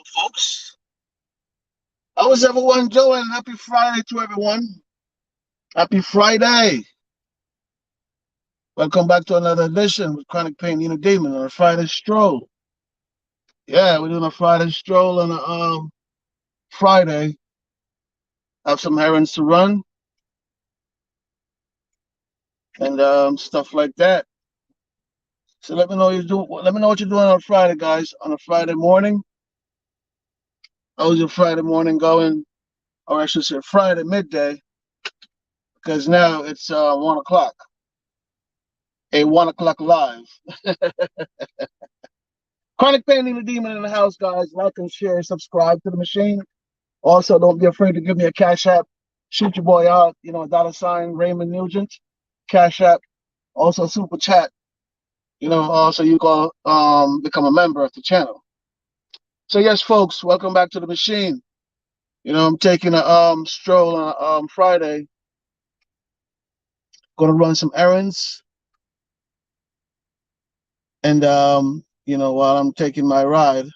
Folks. How is everyone doing? Happy Friday to everyone. Happy Friday. Welcome back to another edition with Chronic Pain Unit Demon on a Friday stroll. Yeah, we're doing a Friday stroll on a Friday. Have some errands to run and stuff like that. So let me know what you're doing on Friday, guys. On a Friday morning. How's your Friday morning going? Or I should say Friday midday, because now it's 1 o'clock. A 1 o'clock live. Chronic Pain Unit Demon in the house, guys. Like and share, subscribe to the machine. Also, don't be afraid to give me a cash app. Shoot your boy out, $ Raymond Nugent, cash app. Also, super chat, also you can become a member of the channel. So, yes, folks, welcome back to the machine. I'm taking a stroll on Friday. Going to run some errands. And, while I'm taking my ride,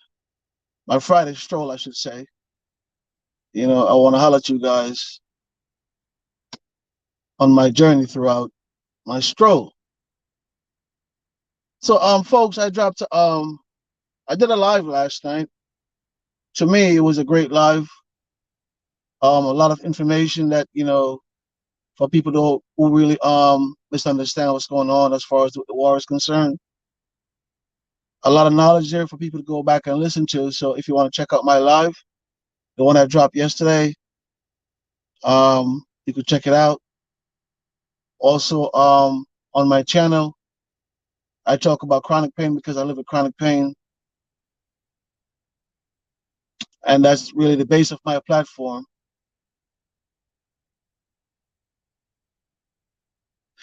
my Friday stroll, I should say, I want to holler at you guys on my journey throughout my stroll. So, folks, I did a live last night. To me, it was a great live. A lot of information that, for people who really misunderstand what's going on as far as the war is concerned. A lot of knowledge there for people to go back and listen to. So if you want to check out my live, the one I dropped yesterday, you could check it out. Also, on my channel, I talk about chronic pain because I live with chronic pain. And that's really the base of my platform.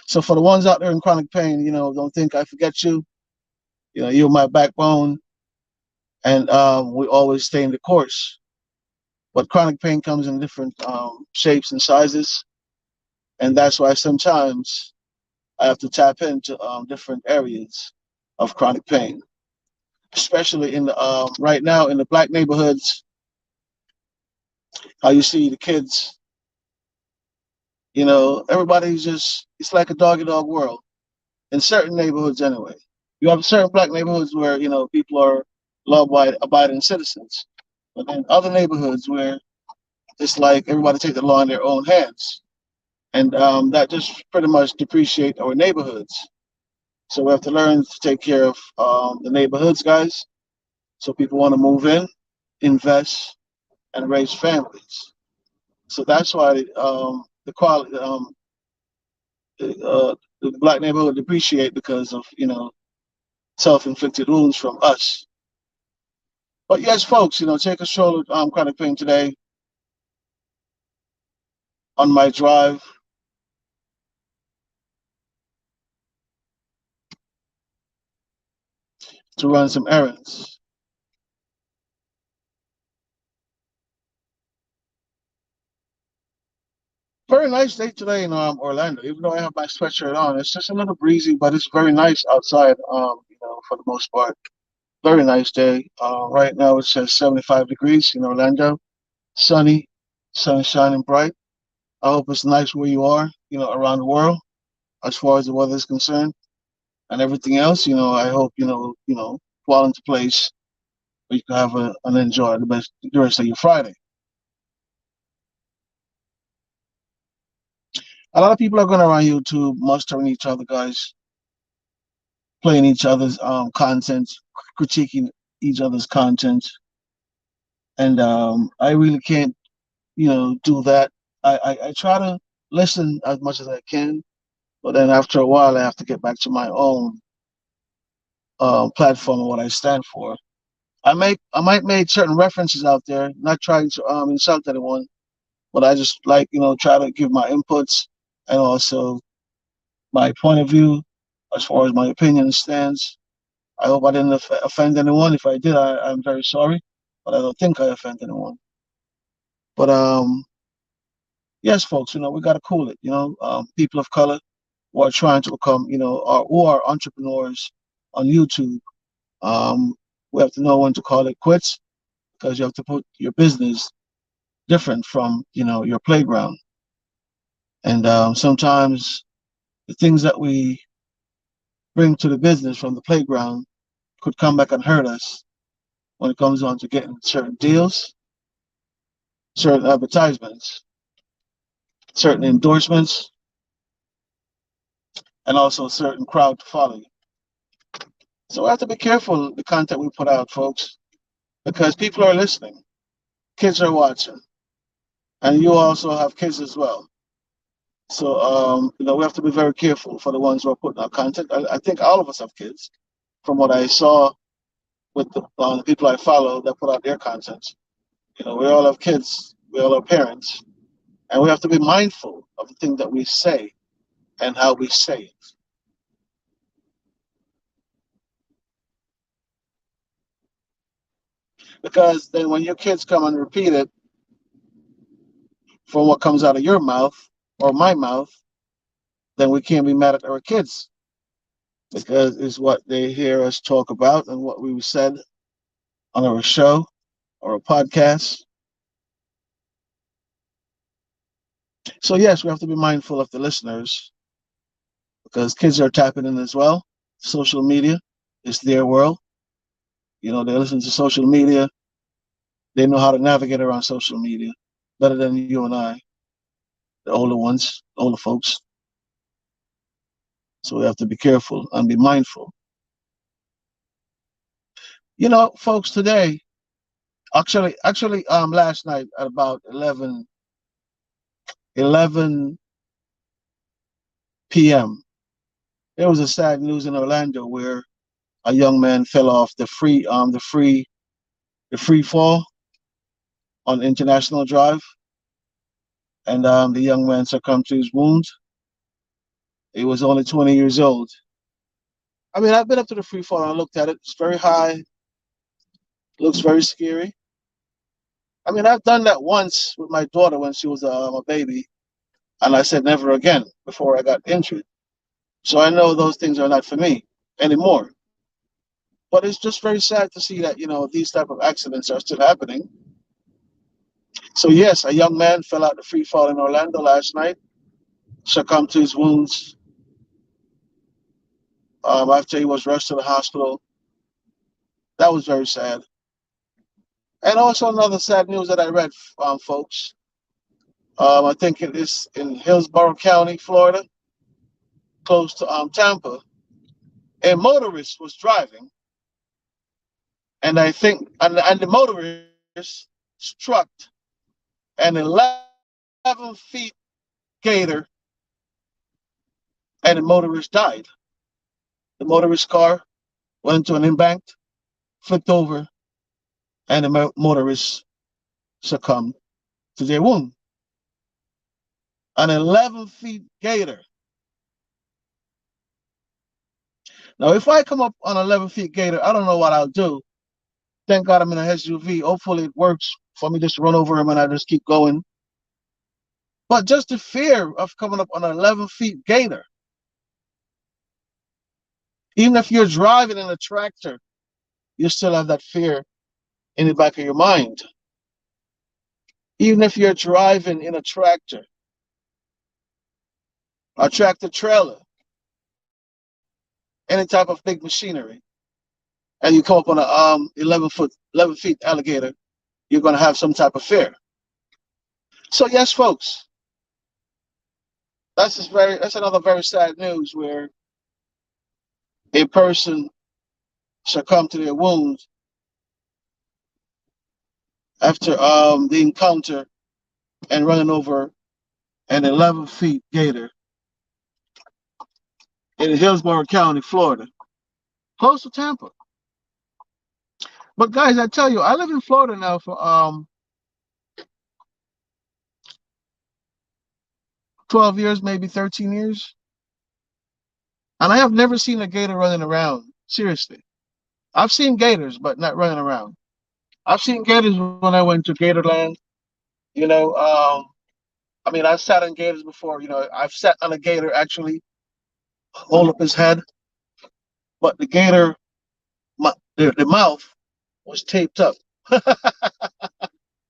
So for the ones out there in chronic pain, don't think I forget you. You're my backbone. And we always stay in the course. But chronic pain comes in different shapes and sizes. And that's why sometimes I have to tap into different areas of chronic pain, especially in the right now in the black neighborhoods. How you see the kids, everybody's it's like a dog-eat-dog world in certain neighborhoods anyway. You have certain black neighborhoods where, people are law-abiding citizens. But in other neighborhoods where it's like everybody take the law in their own hands. And that just pretty much depreciate our neighborhoods. So we have to learn to take care of the neighborhoods, guys. So people want to move in, invest, and raise families. So that's why the quality, the black neighborhood depreciate because of self-inflicted wounds from us. But yes, folks, take a stroll at chronic pain today on my drive. To run some errands. Very nice day today in Orlando. Even though I have my sweatshirt on, it's just a little breezy, but it's very nice outside. For the most part, very nice day. Right now it says 75 degrees in Orlando, sunny, sun shining bright. I hope it's nice where you are, around the world, as far as the weather is concerned, and everything else. I hope fall into place where you can have and enjoy the rest of your Friday. A lot of people are going around YouTube mustering each other, guys, playing each other's content, critiquing each other's content, and I really can't, do that. I try to listen as much as I can, but then after a while, I have to get back to my own platform and what I stand for. I might make certain references out there, not trying to insult anyone, but I just like try to give my inputs and also my point of view as far as my opinion stands. I hope I didn't offend anyone. If I did, I'm very sorry, but I don't think I offend anyone. But yes, folks, we got to cool it. People of color who are trying to become, who are entrepreneurs on YouTube. We have to know when to call it quits because you have to put your business different from your playground. And sometimes the things that we bring to the business from the playground could come back and hurt us when it comes on to getting certain deals, certain advertisements, certain endorsements, and also certain crowd to follow you. So we have to be careful the content we put out, folks, because people are listening, kids are watching, and you also have kids as well. So we have to be very careful for the ones who are putting out content. I think all of us have kids, from what I saw with the people I follow that put out their content. We all have kids, we all are parents, and we have to be mindful of the thing that we say and how we say it. Because then when your kids come and repeat it from what comes out of your mouth or my mouth, then we can't be mad at our kids because it's what they hear us talk about and what we said on our show or a podcast. So yes, we have to be mindful of the listeners because kids are tapping in as well. Social media is their world. They listen to social media. They know how to navigate around social media better than you and I, the older ones, older folks. So we have to be careful and be mindful. Folks, today, actually, last night at about 11 p.m., there was a sad news in Orlando where a young man fell off the free fall on International Drive, and the young man succumbed to his wounds. He was only 20 years old. I mean, I've been up to the free fall and I looked at it. It's very high, looks very scary. I mean, I've done that once with my daughter when she was a baby, and I said never again before I got injured. So I know those things are not for me anymore. But it's just very sad to see that these type of accidents are still happening. So yes, a young man fell out the free fall in Orlando last night, succumbed to his wounds after he was rushed to the hospital. That was very sad. And also another sad news that I read, folks. I think it is in Hillsborough County, Florida, close to Tampa. A motorist was driving, and I think, and the motorist struck an 11 feet gator, and the motorist died. The motorist car went into an embankment, flipped over, and the motorist succumbed to their wound. An 11 feet gator. Now, if I come up on an 11 feet gator, I don't know what I'll do. Thank God I'm in a SUV. Hopefully it works for me just to run over him and I just keep going. But just the fear of coming up on an 11 feet gator. Even if you're driving in a tractor, you still have that fear in the back of your mind. Even if you're driving in a tractor trailer, any type of big machinery, and you come up on a 11 feet alligator, you're going to have some type of fear. So yes, folks, that's another very sad news where a person succumbed to their wounds after the encounter and running over an 11 feet gator in Hillsborough County, Florida, close to Tampa. But guys, I tell you, I live in Florida now for 12 years, maybe 13 years. And I have never seen a gator running around. Seriously. I've seen gators, but not running around. I've seen gators when I went to Gatorland. You know, um, I mean, I've sat on gators before. I've sat on a gator actually, hold up his head, but the gator, the mouth was taped up.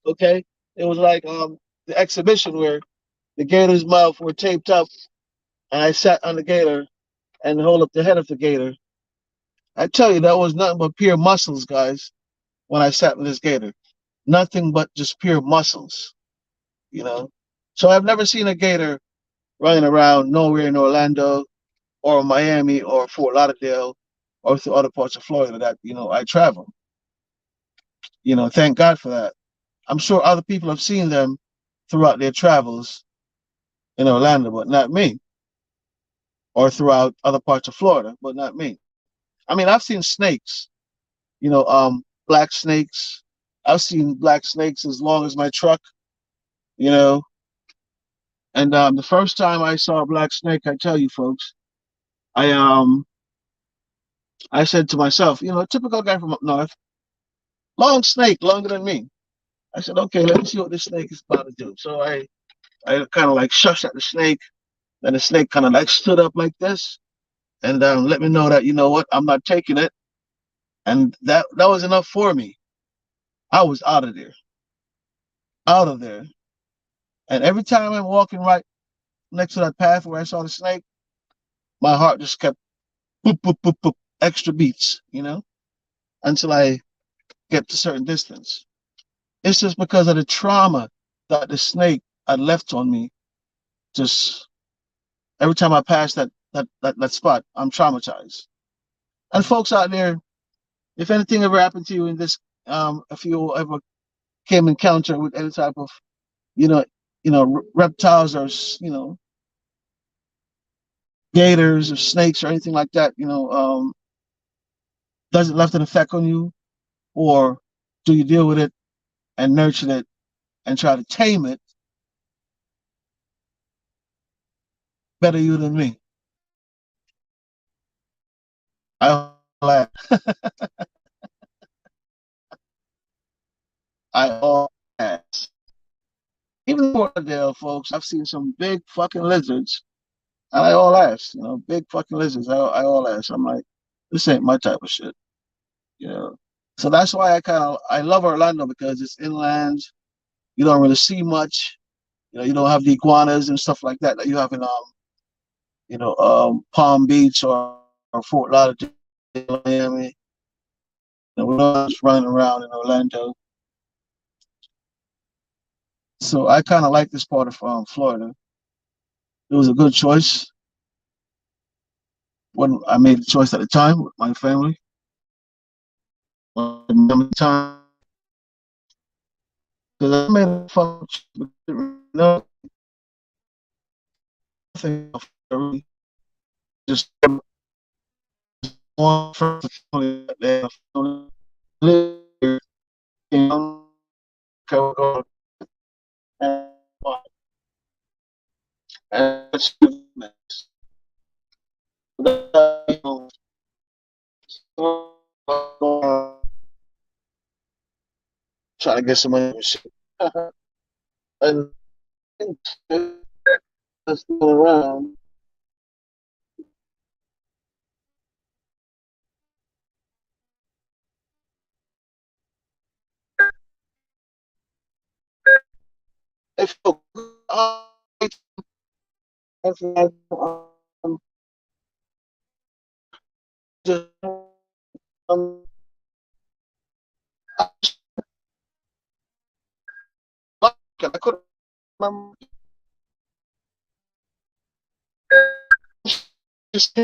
Okay, it was like the exhibition where the gator's mouth were taped up, and I sat on the gator and hold up the head of the gator. I tell you, that was nothing but pure muscles, guys. When I sat in this gator, nothing but just pure muscles. You know, so I've never seen a gator running around nowhere in Orlando or Miami or Fort Lauderdale or through other parts of Florida that I travel. Thank God for that. I'm sure other people have seen them throughout their travels in Orlando, but not me, or throughout other parts of Florida, but not me. I mean, I've seen snakes, black snakes. I've seen black snakes as long as my truck, you know. And the first time I saw a black snake, I tell you, folks, I I said to myself, a typical guy from up north, long snake, longer than me. I said, okay, let me see what this snake is about to do. So I kind of like shushed at the snake. Then the snake kind of like stood up like this and let me know that, you know what, I'm not taking it. And that was enough for me. I was out of there. And every time I'm walking right next to that path where I saw the snake, my heart just kept boop, boop, boop, boop, extra beats, until I get to a certain distance. It's just because of the trauma that the snake had left on me. Just every time I pass that spot, I'm traumatized. And folks out there, if anything ever happened to you in this, if you ever came encounter with any type of, you know, reptiles or gators or snakes or anything like that, does it left an effect on you, or do you deal with it and nurture it and try to tame it? Better you than me. I laugh. I all ask. Even in Lauderdale, folks, I've seen some big fucking lizards, and I all ask, big fucking lizards. I all ask. I'm like, this ain't my type of shit, you know. So that's why I love Orlando because it's inland. You don't really see much. You don't have the iguanas and stuff like that you have in Palm Beach or Fort Lauderdale, Miami. We're not just running around in Orlando. So I kind of like this part of Florida. It was a good choice when I made the choice at the time with my family. Time because I made a fucking nothing. Just one for the family trying to get some money and just going around. If just I couldn't remember just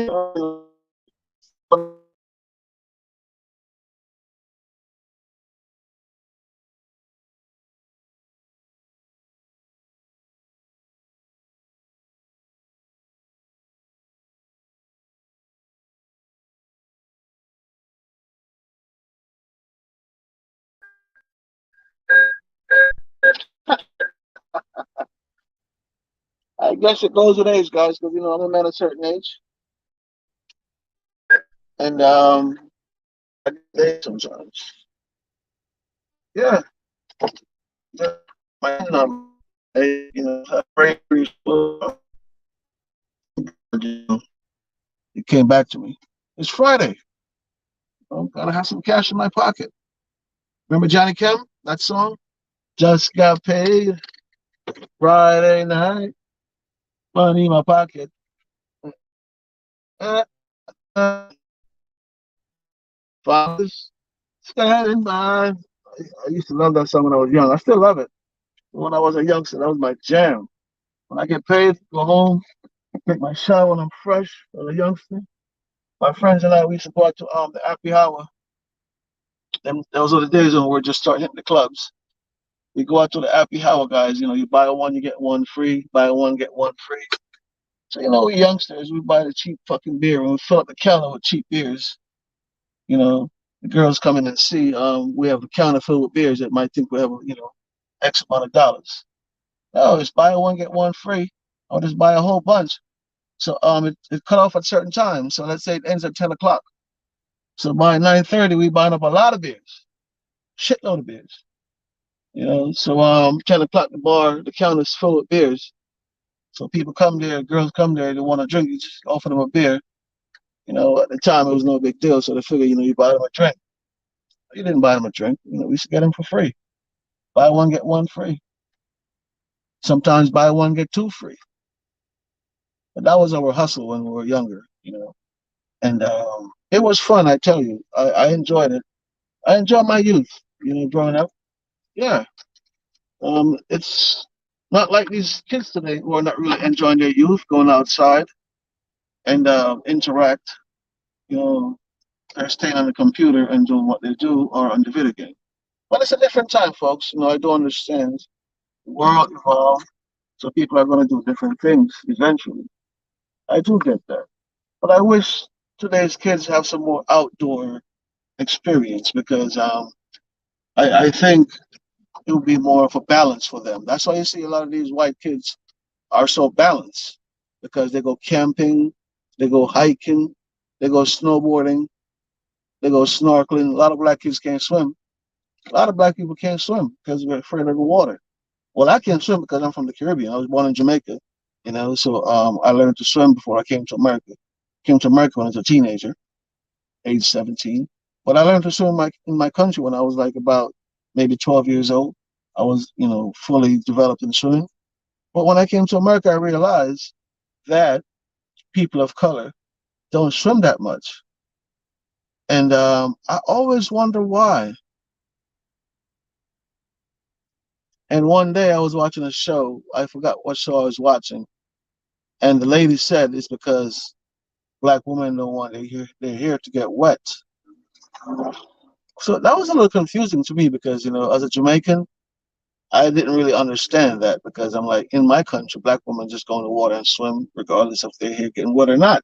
I guess it goes with age, guys, because I'm a man of a certain age, and I get sometimes. Yeah, yeah. My brain it came back to me. It's Friday. Gotta have some cash in my pocket. Remember Johnny Kim? That song? Just got paid Friday night, money in my pocket. Uh, uh, Fathers standing by. I used to love that song when I was young. I still love it. When I was a youngster, that was my jam. When I get paid, go home, take my shower when I'm fresh as a youngster. My friends and I, we used to go out to the happy hour. Them, those were the days when we were just starting hitting the clubs. We go out to the happy hour, guys. You know, you buy one, you get one free. Buy one, get one free. So, you know, we youngsters, we buy the cheap fucking beer and we fill up the counter with cheap beers. You know, the girls come in and see we have a counter filled with beers that might think we have, X amount of dollars. No, it's buy one, get one free. I'll just buy a whole bunch. So it cut off at certain times. So let's say it ends at 10 o'clock. So by 9:30, we buying up a lot of beers, shitload of beers. You know, so 10 o'clock, the counter's full with beers. So people come there, girls come there, they want to drink. You just offer them a beer. You know, at the time it was no big deal, so they figure, you buy them a drink. You didn't buy them a drink. You know, we used to get them for free. Buy one, get one free. Sometimes buy one, get two free. But that was our hustle when we were younger, And it was fun, I tell you. I enjoyed it. I enjoyed my youth, growing up. Yeah. It's not like these kids today who are not really enjoying their youth, going outside and interact. You know, they're staying on the computer and doing what they do or on the video game. But it's a different time, folks. I do understand. The world evolved, so people are going to do different things eventually. I do get that. But I wish today's kids have some more outdoor experience because I think it would be more of a balance for them. That's why you see a lot of these white kids are so balanced because they go camping, they go hiking, they go snowboarding, they go snorkeling. A lot of black kids can't swim. A lot of black people can't swim because they're afraid of the water. Well, I can't swim because I'm from the Caribbean. I was born in Jamaica, so I learned to swim before I came to America. Came to America when I was a teenager, age 17. But I learned to swim in my country when I was like about maybe 12 years old. I was, fully developed in swimming. But when I came to America, I realized that people of color don't swim that much. And I always wonder why. And one day I was watching a show. I forgot what show I was watching. And the lady said it's because black women don't want their hair to get wet. So that was a little confusing to me because, as a Jamaican, I didn't really understand that because I'm like, in my country, black women just go in the water and swim regardless of their hair getting wet or not.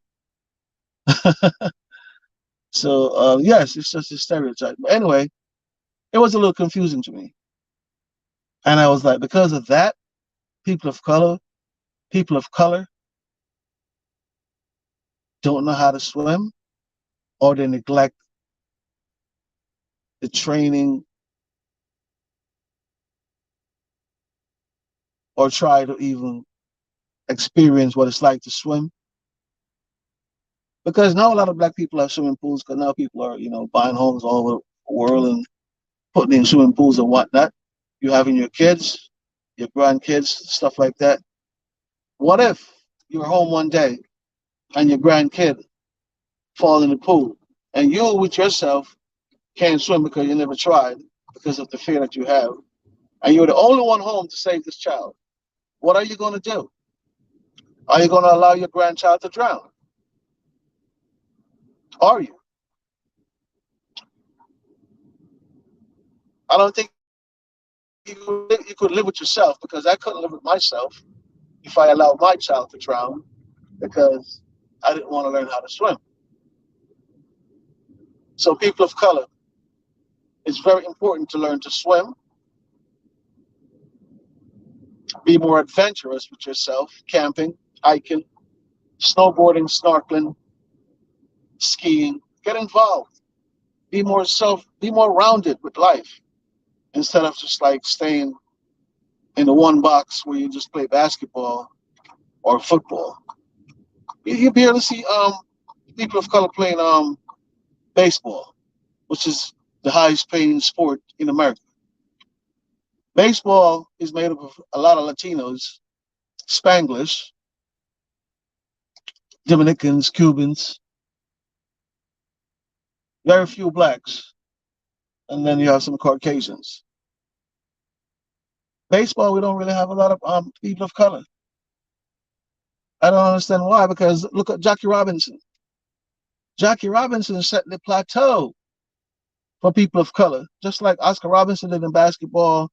So, yes, it's just a stereotype. But anyway, it was a little confusing to me. And I was like, because of that, people of color, people of color don't know how to swim or they neglect the training or try to even experience what it's like to swim. Because now a lot of black people have swimming pools because now people are, buying homes all over the world and putting in swimming pools and whatnot. You having your kids, your grandkids, stuff like that. What if you're home one day and your grandkid fall in the pool and you with yourself can't swim because you never tried because of the fear that you have, and you're the only one home to save this child? What are you going to do? Are you going to allow your grandchild to drown? Are you? I don't think you could live with yourself because I couldn't live with myself if I allowed my child to drown because I didn't want to learn how to swim. So, people of color, it's very important to learn to swim, be more adventurous with yourself, camping, hiking, snowboarding, snorkeling, skiing. Get involved. Be more rounded with life instead of just like staying in the one box where you just play basketball or football. You barely see people of color playing baseball, which is the highest paying sport in America. Baseball is made up of a lot of Latinos, Spanglish, Dominicans, Cubans, very few blacks, and then you have some Caucasians. Baseball, we don't really have a lot of people of color. I don't understand why, because look at Jackie Robinson. Jackie Robinson set the plateau for people of color, just like Oscar Robinson did in basketball,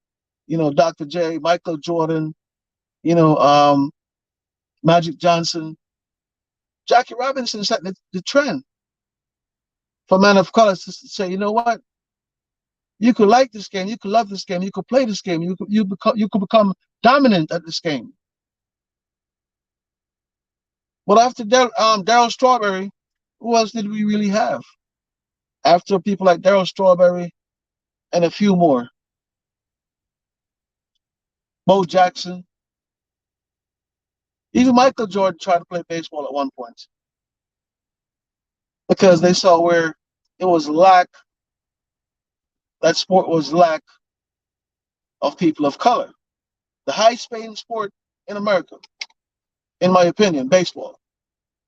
Dr. J, Michael Jordan, you know, um, Magic Johnson. Jackie Robinson set the trend for men of color to say, you know what? You could like this game, you could love this game, you could play this game, you could become dominant at this game. But after Darryl Strawberry, who else did we really have? After people like Darryl Strawberry and a few more, Bo Jackson, even Michael Jordan tried to play baseball at one point because they saw where it was lack, that sport was lack of people of color. The highest paying sport in America, in my opinion, baseball.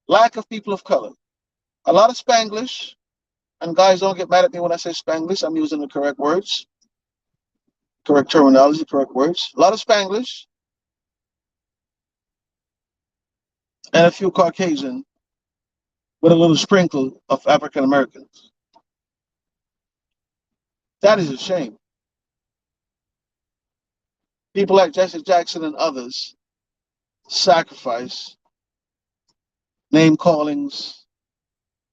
Lack of people of color. A lot of Spanglish, and guys don't get mad at me when I say Spanglish. I'm using the correct words, correct terminology, correct words. A lot of Spanglish and a few Caucasian with a little sprinkle of African Americans. That is a shame. People like Jesse Jackson and others sacrifice, name callings,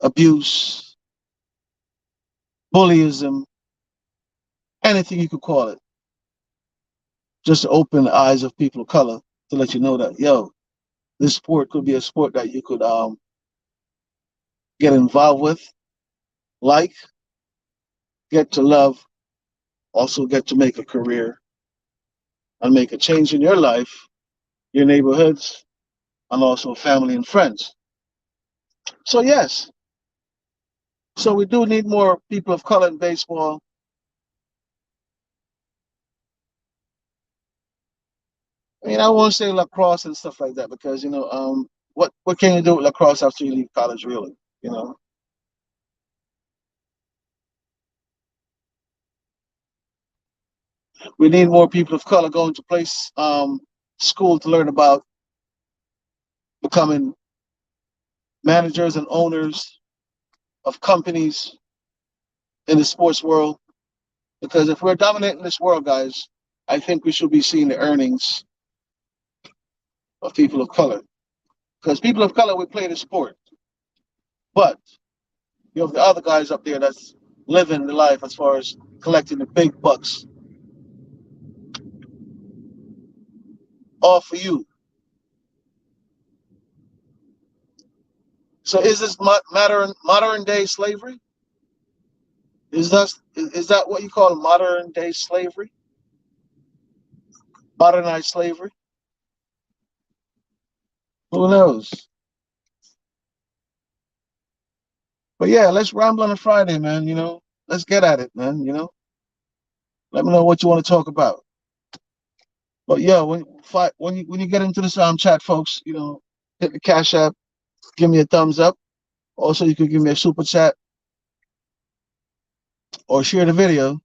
abuse, bullyism, anything you could call it, just to open the eyes of people of color to let you know that, yo, this sport could be a sport that you could get involved with, like, get to love, also get to make a career and make a change in your life, your neighborhoods, and also family and friends. So, yes, so we do need more people of color in baseball. I mean, I won't say lacrosse and stuff like that because, what can you do with lacrosse after you leave college, really? You know, we need more people of color going to place school to learn about becoming managers and owners of companies in the sports world. Because if we're dominating this world, guys, I think we should be seeing the earnings of people of color. Because people of color, we play the sport. But you have the other guys up there that's living the life as far as collecting the big bucks all for you. So is this modern day slavery? Is that what you call modern day slavery? Modernized slavery? Who knows? But yeah, let's ramble on a Friday, man. Let's get at it, man. Let me know what you want to talk about. But yeah, when you get into this chat, folks, hit the Cash App, give me a thumbs up. Also, you could give me a super chat or share the video.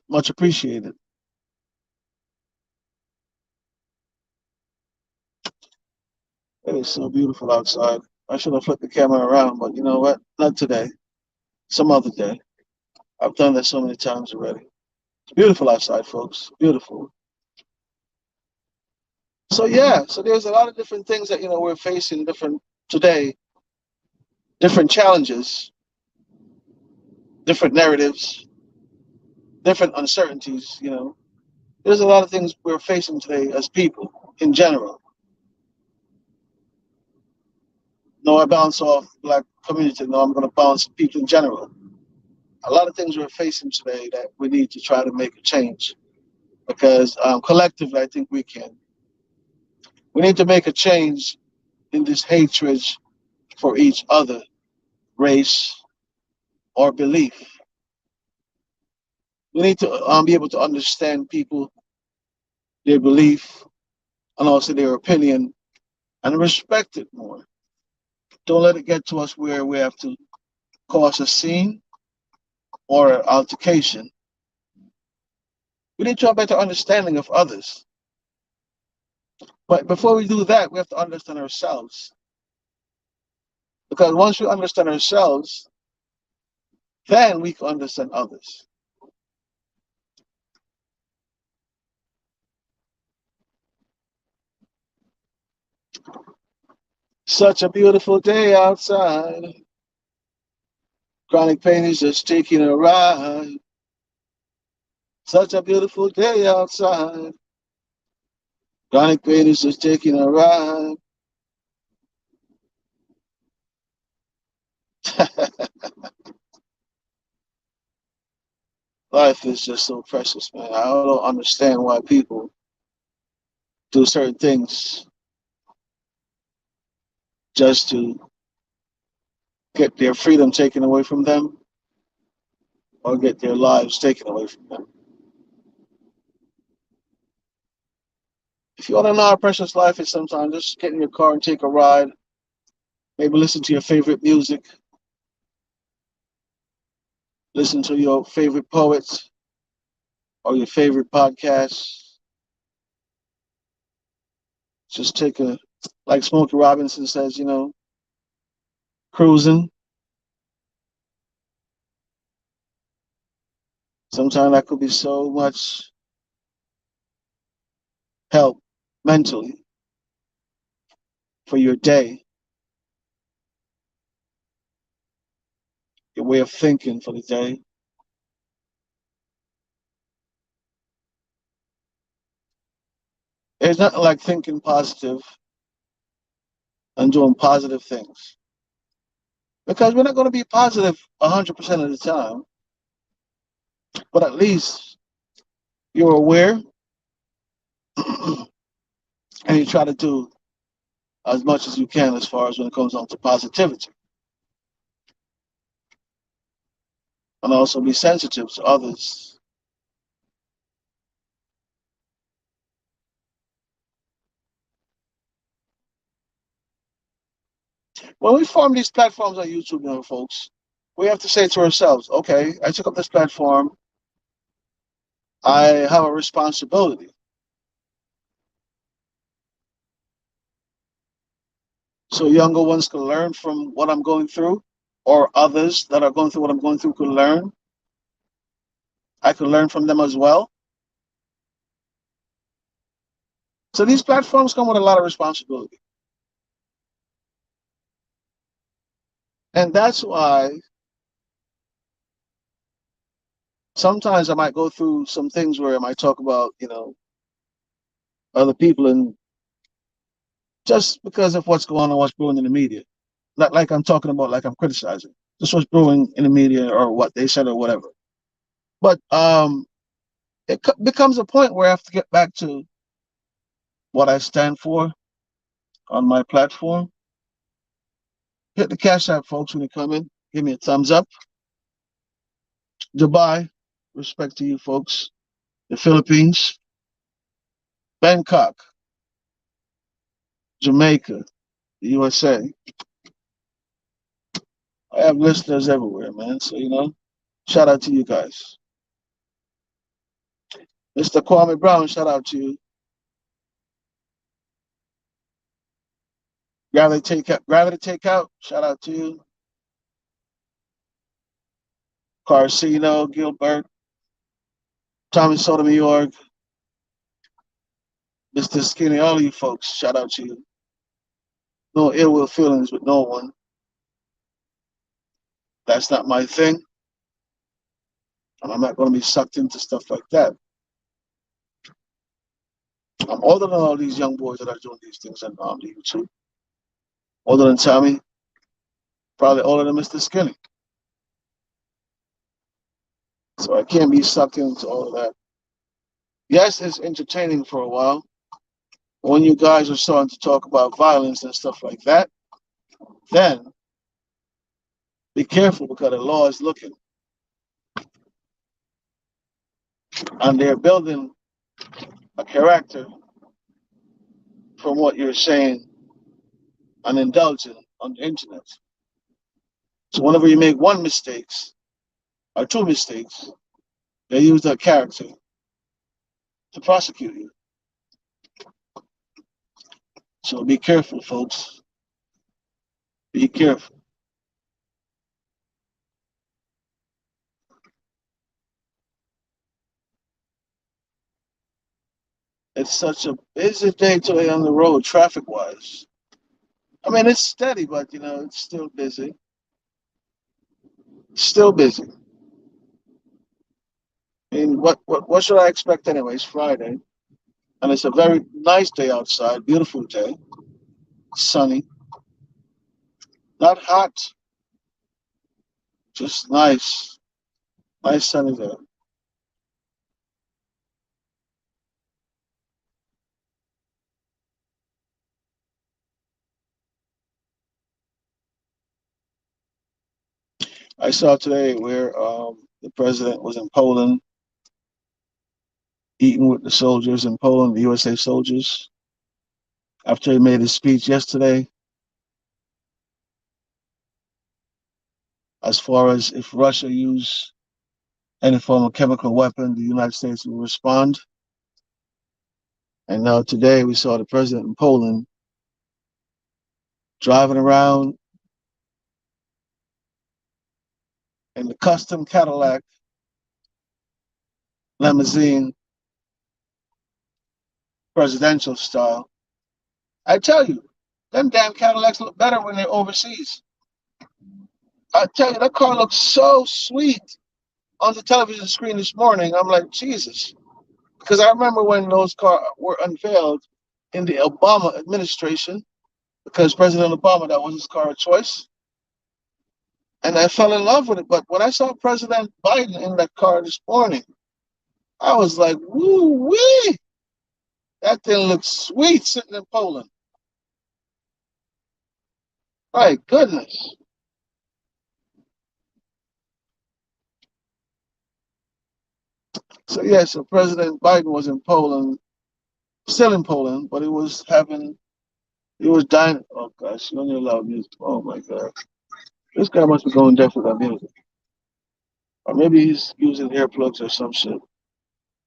Much appreciated. It is so beautiful outside. I should have flipped the camera around, but you know what? Not today. Some other day. I've done that so many times already. It's beautiful outside, folks. Beautiful. So yeah, so there's a lot of different things that we're facing different today, different challenges, different narratives, different uncertainties. There's a lot of things we're facing today as people in general. No, I bounce off black community. No, I'm going to bounce people in general. A lot of things we're facing today that we need to try to make a change because collectively, I think we can. We need to make a change in this hatred for each other, race, or belief. We need to be able to understand people, their belief, and also their opinion, and respect it more. Don't let it get to us where we have to cause a scene or an altercation. We need to have a better understanding of others. But before we do that, we have to understand ourselves. Because once we understand ourselves, then we can understand others. Such a beautiful day outside. Chronic pain is just taking a ride. Such a beautiful day outside. Chronic pain is just taking a ride. Life is just so precious, man. I don't understand why people do certain things just to get their freedom taken away from them or get their lives taken away from them. If you want to know how precious life is sometimes, just get in your car and take a ride. Maybe listen to your favorite music, listen to your favorite poets or your favorite podcasts. Just take a, like Smokey Robinson says, cruising. Sometimes that could be so much help mentally for your day, your way of thinking for the day. There's nothing like thinking positive and doing positive things. Because we're not going to be positive 100% of the time, but at least you're aware and you try to do as much as you can as far as when it comes on to positivity. And also be sensitive to others. When we form these platforms on YouTube, folks, we have to say to ourselves, okay, I took up this platform. I have a responsibility. So younger ones can learn from what I'm going through, or others that are going through what I'm going through can learn. I can learn from them as well. So these platforms come with a lot of responsibility. And that's why sometimes I might go through some things where I might talk about, other people and just because of what's going on, what's brewing in the media. Not like I'm talking about, like I'm criticizing. Just what's brewing in the media or what they said or whatever. But it becomes a point where I have to get back to what I stand for on my platform. Hit the Cash App, folks, when you come in. Give me a thumbs up. Dubai, respect to you, folks. The Philippines, Bangkok, Jamaica, the USA. I have listeners everywhere, man. So, shout out to you guys. Mr. Kwame Brown, shout out to you. Gravity Takeout, shout out to you. Carcino, Gilbert, Tommy Sotomayor, York, Mr. Skinny, all of you folks, shout out to you. No ill will feelings with no one. That's not my thing. And I'm not going to be sucked into stuff like that. I'm older than all these young boys that are doing these things on the YouTube. Older than Tommy, probably older than Mr. Skinny. So I can't be sucked into all of that. Yes, it's entertaining for a while. When you guys are starting to talk about violence and stuff like that, then Be careful because the law is looking, and they're building a character from what you're saying and indulging on the internet. So whenever you make one mistake or two mistakes, they use that character to prosecute you. So be careful, folks. Be careful. It's such a busy day today on the road, traffic wise. I mean, it's steady, but it's still busy. Still busy. I mean, what should I expect anyway? It's Friday, and it's a very nice day outside. Beautiful day, sunny, not hot, just nice, nice sunny day. I saw today where the president was in Poland, eating with the soldiers in Poland, the USA soldiers. After he made his speech yesterday, as far as if Russia used any form of chemical weapon, the United States will respond. And now today we saw the president in Poland driving around in the custom Cadillac limousine, presidential style. I tell you, them damn Cadillacs look better when they're overseas. I tell you, that car looks so sweet on the television screen this morning. I'm like, Jesus. Because I remember when those cars were unveiled in the Obama administration, because President Obama, that was his car of choice. And I fell in love with it. But when I saw President Biden in that car this morning, I was like, woo wee, that thing looks sweet sitting in Poland. My goodness. So yeah, so President Biden was in Poland, still in Poland, but he was dining. Oh gosh, you only allow music. Oh my God, this guy must be going deaf with that music, or maybe he's using earplugs or some shit.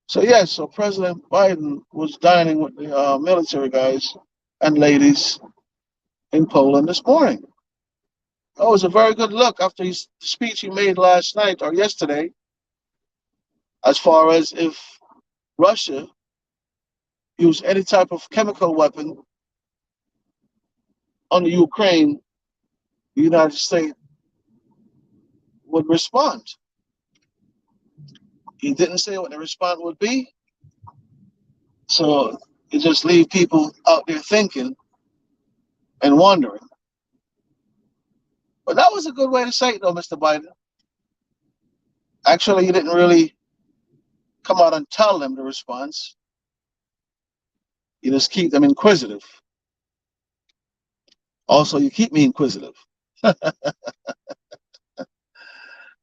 So yeah, so President Biden was dining with the military guys and ladies in Poland this morning. That was a very good look after his speech he made last night or yesterday, as far as if Russia used any type of chemical weapon on the Ukraine, the United States would respond. He didn't say what the response would be, so it just leave people out there thinking and wondering. But that was a good way to say it, though, Mr. Biden. Actually, you didn't really come out and tell them the response. You just keep them inquisitive. Also, you keep me inquisitive.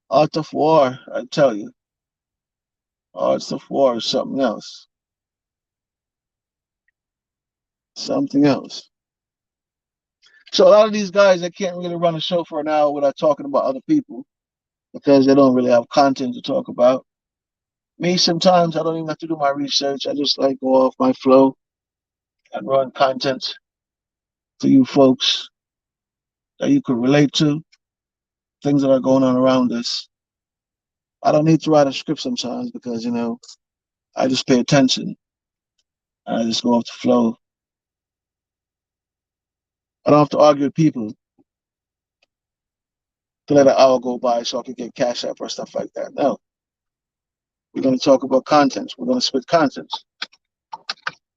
Art of war, I tell you. Art of war is something else. Something else. So a lot of these guys, they can't really run a show for an hour without talking about other people because they don't really have content to talk about. Me, sometimes I don't even have to do my research. I just like go off my flow and run content to you folks that you could relate to, things that are going on around us. I don't need to write a script sometimes because, I just pay attention and I just go off the flow. I don't have to argue with people to let an hour go by so I can get cash up or stuff like that. No, we're going to talk about content. We're going to spit content.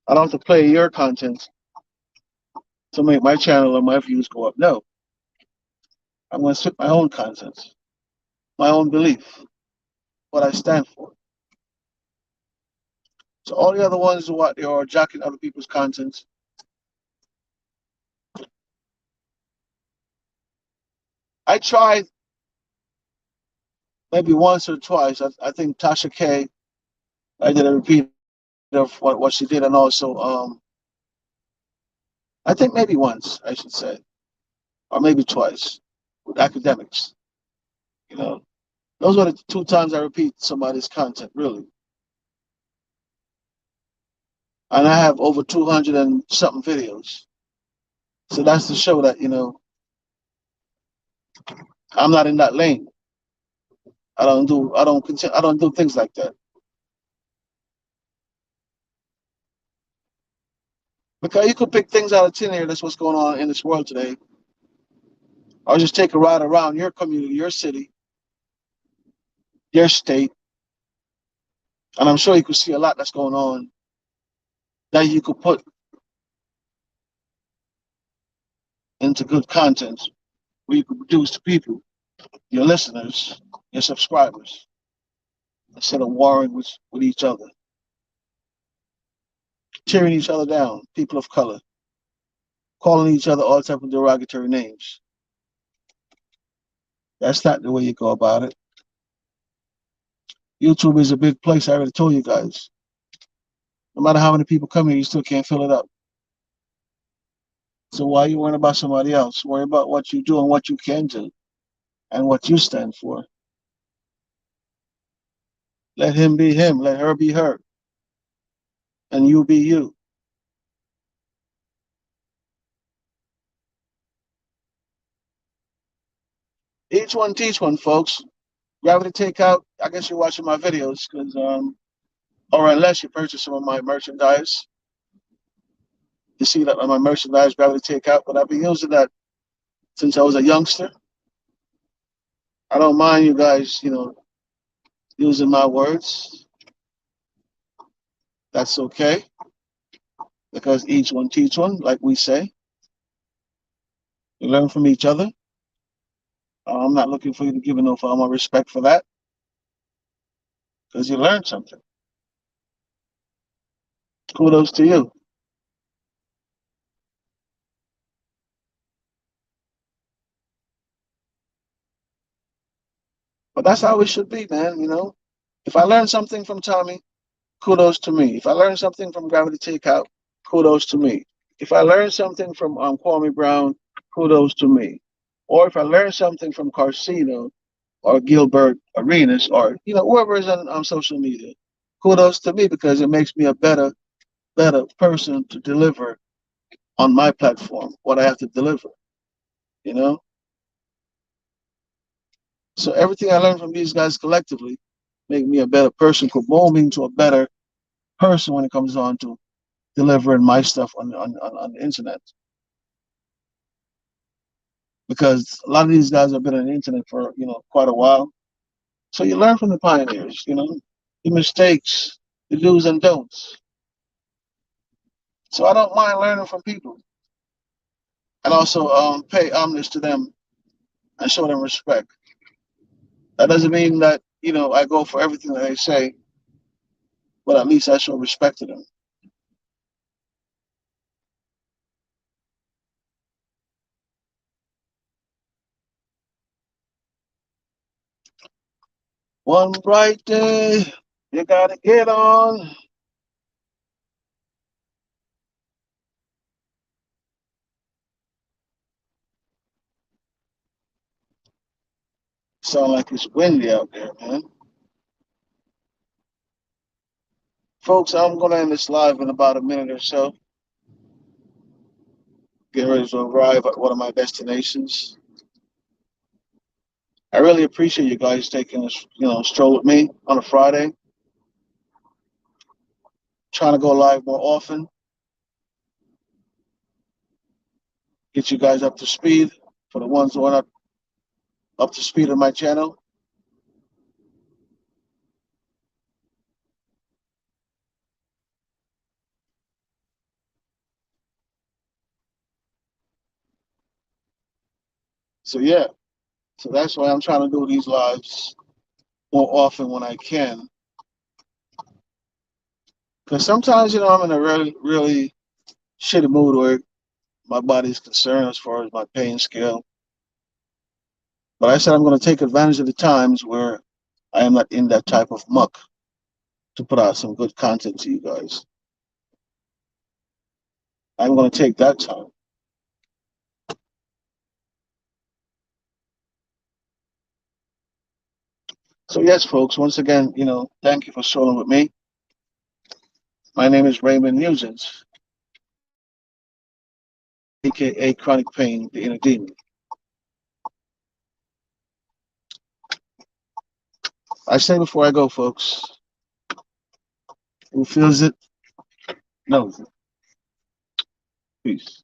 I don't have to play your content to make my channel or my views go up. No, I'm going to spit my own content, my own belief, what I stand for. So all the other ones are what they are jacking other people's content. I tried maybe once or twice. I think Tasha K. I did a repeat of what she did, and also I think maybe once I should say, or maybe twice with academics. You know, those were the two times I repeat somebody's content really, and I have over 200 and something videos. So that's to show that I'm not in that lane. I don't do things like that because you could pick things out of thin air. That's what's going on in this world today, or just take a ride around your community, your city, your state, and I'm sure you could see a lot that's going on that you could put into good content where you could produce to people, your listeners, your subscribers, instead of warring with each other, tearing each other down, people of color, calling each other all type of derogatory names. That's not the way you go about it. YouTube is a big place. I already told you guys. No matter how many people come here, you still can't fill it up. So why are you worrying about somebody else? Worry about what you do and what you can do and what you stand for. Let him be him. Let her be her. And you be you. Each one teach one, folks. Gravity Takeout. I guess you're watching my videos because, or unless you purchase some of my merchandise, you see that on my merchandise, Gravity Takeout. But I've been using that since I was a youngster. I don't mind you guys, using my words. That's okay because each one teach one, like we say. You learn from each other. I'm not looking for you to give no form of respect for that because you learned something. Kudos to you. But that's how it should be, man. If I learn something from Tommy, kudos to me. If I learn something from Gravity Takeout, kudos to me. If I learn something from Kwame Brown, kudos to me. Or if I learn something from Carcino or Gilbert Arenas or whoever is on social media, kudos to me because it makes me a better person to deliver on my platform what I have to deliver. You know, so everything I learned from these guys collectively make me a better person, could mold me into a better person when it comes on to delivering my stuff on the internet. Because a lot of these guys have been on the internet for quite a while, so you learn from the pioneers. The mistakes, the do's and don'ts. So I don't mind learning from people, and also pay homage to them and show them respect. That doesn't mean that I go for everything that they say, but at least I show respect to them. One bright day, you gotta get on. Sound like it's windy out there, man. Folks, I'm gonna end this live in about a minute or so. Get ready to arrive at one of my destinations. I really appreciate you guys taking this, stroll with me on a Friday. Trying to go live more often, get you guys up to speed for the ones who are not up to speed on my channel. So yeah, so that's why I'm trying to do these lives more often when I can. Because sometimes, I'm in a really, really shitty mood where my body's concerned as far as my pain scale. But I said I'm going to take advantage of the times where I am not in that type of muck to put out some good content to you guys. I'm going to take that time. So yes, folks, once again, thank you for strolling with me. My name is Raymond Nugent, aka Chronic Pain, the Inner Demon. I say before I go, folks, who feels it knows it. Peace.